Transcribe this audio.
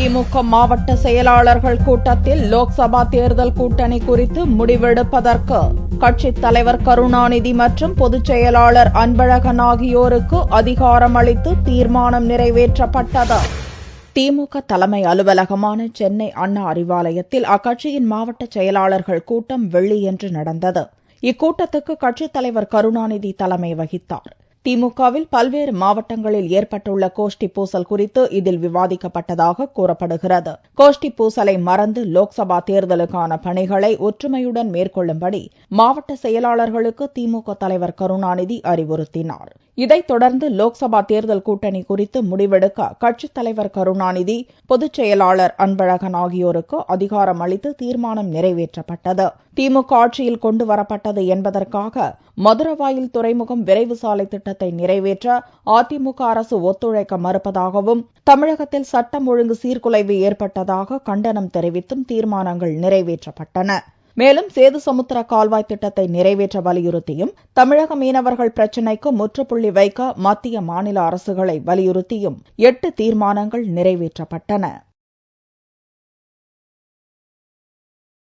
திமுக மாவட்ட செயலாளர்கள் கூட்டத்தில் லோக்சபா தேர்தல் கூட்டணி குறித்து முடிவெடுப்பதற்கு கட்சித் தலைவர் கருணாநிதி மற்றும் பொதுச் செயலாளர் அன்பழகன் ஆகியோருக்கு அதிகாரம் அளித்து தீர்மானம் நிறைவேற்றப்பட்டது. திமுக தலைமை அலுவலகமான சென்னை அண்ணா அறிவாலயத்தில் அக்கட்சியின் மாவட்ட செயலாளர்கள் கூட்டம் வெள்ளியன்று நடந்தது. இக்கூட்டத்துக்கு கட்சித் தலைவர் கருணாநிதி தலைமை வகித்தார். திமுகவில் பல்வேறு மாவட்டங்களில் ஏற்பட்டுள்ள கோஷ்டி பூசல் குறித்து இதில் விவாதிக்கப்பட்டதாக கூறப்படுகிறது. கோஷ்டி பூசலை மறந்து லோக்சபா தேர்தலுக்கான பணிகளை ஒற்றுமையுடன் மேற்கொள்ளும்படி மாவட்ட செயலாளர்களுக்கு திமுக தலைவர் கருணாநிதி அறிவுறுத்தினார். இதைத் தொடர்ந்து லோக்சபா தேர்தல் கூட்டணி குறித்து முடிவெடுக்க கட்சித் தலைவர் கருணாநிதி, பொதுச் செயலாளர் அன்பழகன் ஆகியோருக்கு அதிகாரம் அளித்து தீர்மானம் நிறைவேற்றப்பட்டது. திமுக ஆட்சியில் கொண்டு வரப்பட்டது என்பதற்காக மதுரவாயில் துறைமுகம் விரைவு சாலை திட்டத்தை நிறைவேற்ற அதிமுக அரசு ஒத்துழைக்க மறுப்பதாகவும், தமிழகத்தில் சட்டம் ஒழுங்கு சீர்குலைவு ஏற்பட்டதாக கண்டனம் தெரிவித்தும் தீர்மானங்கள் நிறைவேற்றப்பட்டன. மேலும் சேது சமுத்திர கால்வாய் திட்டத்தை நிறைவேற்ற வலியுறுத்தியும், தமிழக மீனவர்கள் பிரச்சினைக்கு முற்றுப்புள்ளி வைக்க மத்திய மாநில அரசுகளை வலியுறுத்தியும் 8 தீர்மானங்கள் நிறைவேற்றப்பட்டன.